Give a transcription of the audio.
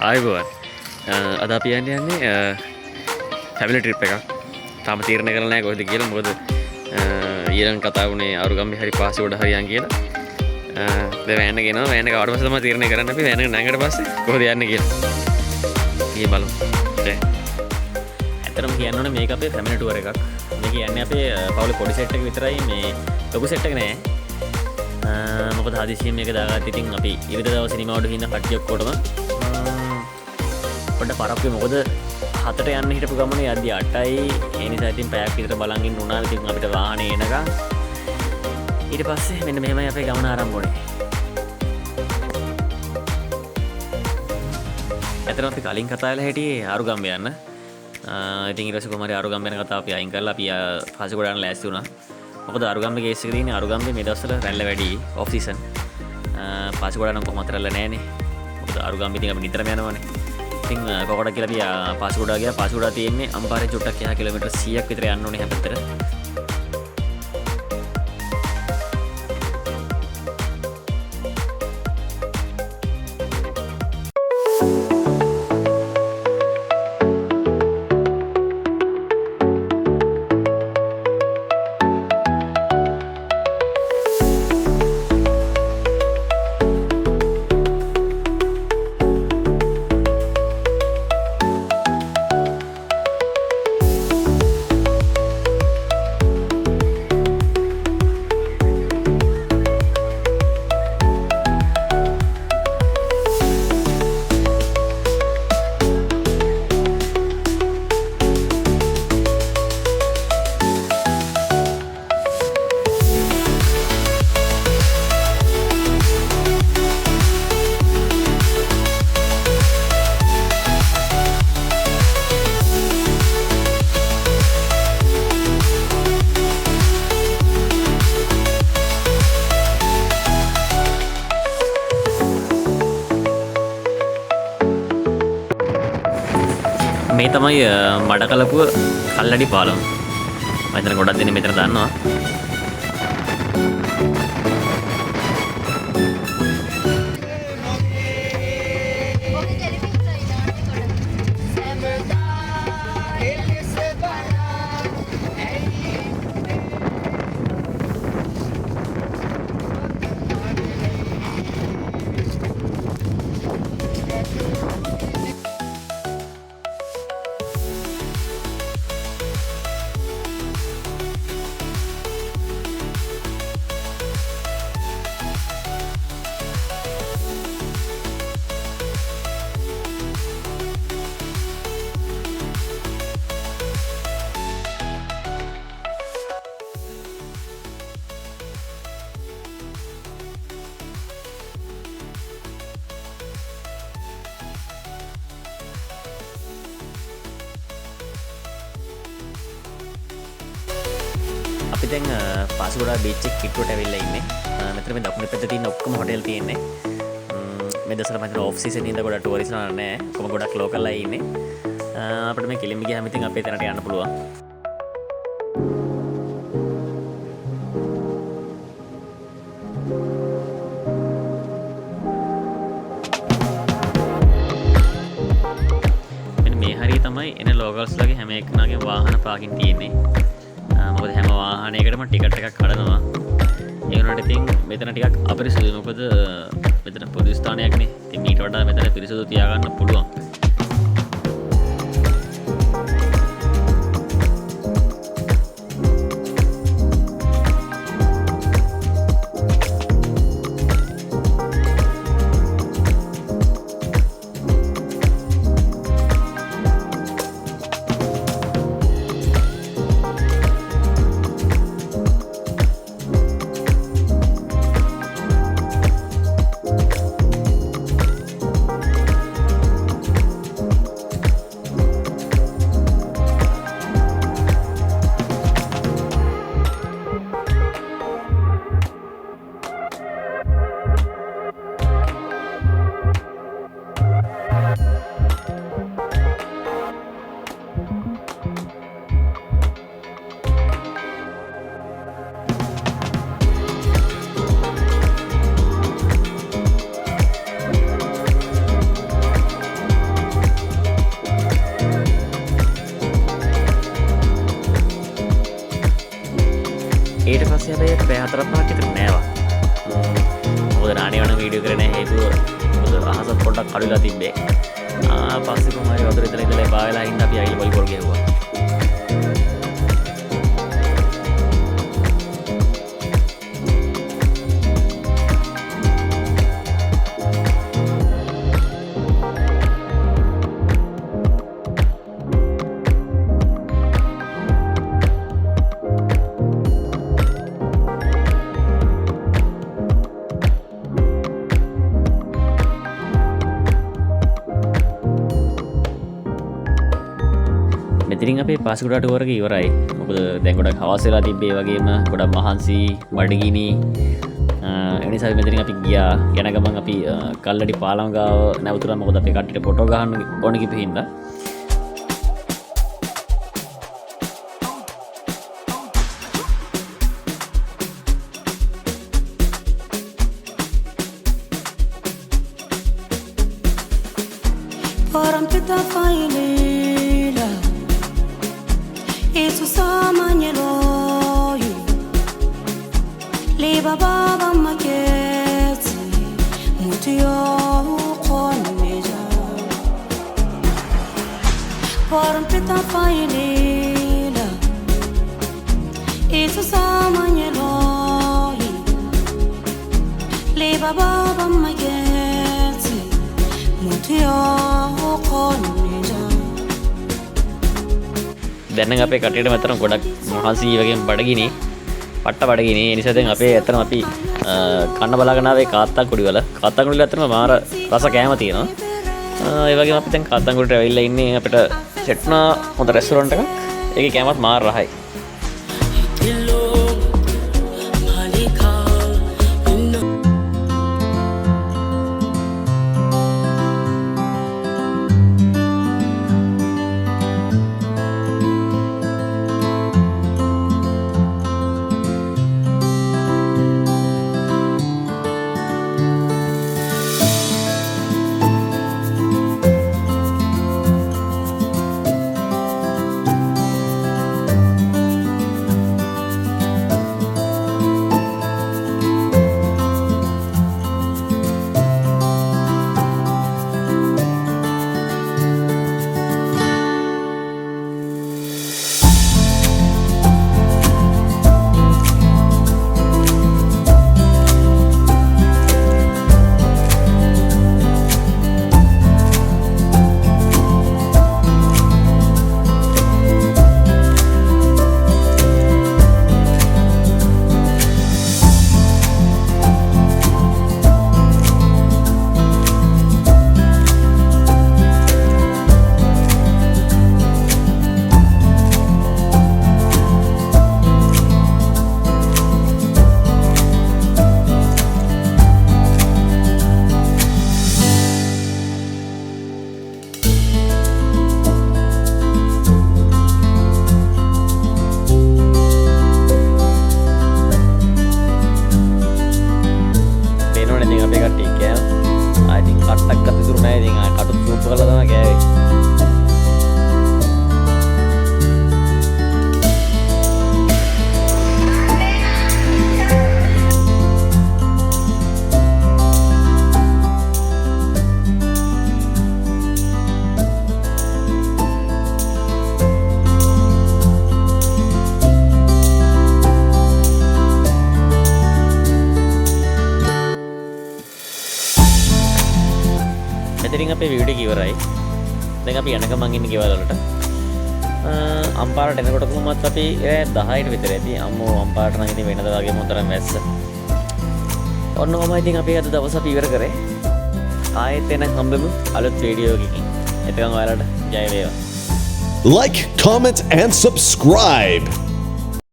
ආයුබෝවන්. අද අපි යන්නේ ෆැමිලි ට්‍රිප් එකක්. තාම තීරණය කරලා නැහැ කොහෙද කියලා. මොකද ඊළඟ කතා වුණේ අරුගම්බේ හරි පාසෙකට හරියන් කියලා. දැන් වෑන් එක එනවා. වෑන් එක ආවට පස්සේ තමයි තීරණය කරන්න අපි වෑන් එක නැංගට පස්සේ කොහෙද යන්නේ කියලා. ගිහින් බලමු. ඇත්තටම කියන්න ඕනේ මේක අපේ ෆැමිලි ටුවර් එකක්. මේක යන්නේ අපේ පවුලේ පොඩි සෙට් එක විතරයි. මේ ලොකු සෙට් එක නෑ. මොකද හදිසියෙන් මේක දාගත්ත ඉතින් අපි ඉරිද දවස් සිනමාවට හින්න කට්ටිය ඔක්කොටම පොඩ්ඩක් පරක්කුවේ. මොකද 7ට යන්න හිටපු ගමනේ යද්දි 8යි. ඒ නිසා ඉතින් පැයක් විතර බලන් ඉන්න උනා. ඉතින් අපිට වාහනේ එනකන් ඊට පස්සේ මෙන්න මෙහෙමයි අපේ ගමන ආරම්භ වුණේ. ඇත්තටම අපි කලින් කතා කරලා හිටියේ අරුගම්බේ යන්න. ඉතින් ඊට පස්සේ කොහමද අරුගම්බේ යන කතාව අපි අයින් කරලා අපි පාසෙකට යන්න ලෑස්ති වුණා. මොකද අරුගම්බේ කේස් එක තියෙන්නේ අරුගම්බේ මේ දවස්වල රැල්ල වැඩි ඔෆ් සීසන්. පාසෙකට යන කොහොමද රැල්ල නැහැනේ. මොකද අරුගම්බේ ඉතින් අපි නිතරම යනවානේ. ඉතින් කොකට කියලා අපි පාසෙකට ගියා. පාසෙකට තියෙන්නේ අම්පාරේ චුට්ටක් එහා කිලෝමීටර් 100ක් විතර යන්න ඕනේ හැපැත්තට. මේ තමයි මඩකලපුව කල්ලඩි පාලම. මම හිතන ගොඩක් දෙනෙක් මෙතන දන්නවා. අපි දැන් පාසුගොඩ බීච් එක කිට්ටුවට ඇවිල්ලා ඉන්නේ. මෙතන මේ දකුණු පැත්තේ තියෙන ඔක්කොම හොටෙල් තියෙන්නේ. මේ දවස්වල මම හිතනවා ඔෆ් සීසන් ඉඳලා ගොඩක් ටූරිස්ට්ලා නැහැ. කොහොම ගොඩක් ලෝකල් අය ඉන්නේ. අපිට මේ කෙලින්ම ගියාම ඉතින් අපේ තැනට යන්න පුළුවන්. මෙන්න මේ හරිය තමයි එන ලෝකල්ස්ලාගේ හැම එකනාගේ වාහන පාකින් තියෙන්නේ. මොකද හැම වාහනයකටම ටිකට් එකක් කඩනවා. ඒ වුණාට ඉතින් මෙතන ටිකක් අපිරිසුදුයි. මොකද මෙතන පොදු ස්ථානයක්නේ. ඉතින් මීට වඩා මෙතන පිරිසුදු තියාගන්න පුළුවන්. පස්සේ හැබැයි පැය 4-5ක් විතර නෑවා. මොකද නානේ වණ වීඩියෝ කරන හේතුව මොකද අහසත් පොඩ්ඩක් කඩුලා තිබ්බේ. පස්සේ කොහමද වතුර ඉඳලා එපා වෙලා ඉන්න අපි අයිල වොලිබෝල් ගැහුවා. ඉතින් අපේ පාසකුඩාට වරක ඉවරයි. මොකද දැන් ගොඩක් හවස් වෙලා තිබ්බේ වගේම ගොඩක් මහන්සි බඩගිනි. ඒ නිසා මෙතනින් අපි ගියා. යන ගමන් අපි කල්ලඩි පාලම ගාව නැවතුණා. මොකද අපේ කට්ටියට ෆොටෝ ගහන්න ඕන කිව්ව හින්දා. Orang kita failila Itu sama nyeloi Liba baba maketi Mutiyo koneja Orang kita failila Itu sama nyeloi Liba baba maketi Mutiyo දැන් අපේ කට්ටියට මෙතන ගොඩක් මහන්සි වගේම බඩගිනි පට්ට බඩගිනි. ඒ නිසා දැන් අපේ ඇත්තටම අපි කන්න බලාගෙන ආවේ කාත්තන්කුඩි වල. කාත්තන්කුඩි වල ඇත්තටම මාර රස කෑම තියෙනවා. ඒ වගේම අපි දැන් කාත්තන්කුඩිට ඇවිල්ලා ඉන්නේ අපිට සෙට් වුණා හොඳ රෙස්ටොරන්ට් එකක්. ඒකේ කෑමත් මාර රහයි. මෙතනින් අපේ වීඩියෝ එක ඉවරයි. දැන් අපි යන ගමන් ඉන්නේ ගෙවල් වලට. අම්පාරට එනකොට කොහොමත් අපි 10ට විතර ඇති. අම්මෝ අම්පාරට නම් ඉතින් වෙනද වගේ මොතරම් වැස්ස. ඔන්න ඔහමයි ඉතින් අපි අද දවස අපි ඉවර කරේ. ආයෙත් එන හම්බෙමු අලුත් වීඩියෝ එකකින්. එතකන් ඔයාලට ජය වේවා. Like, comment, and subscribe.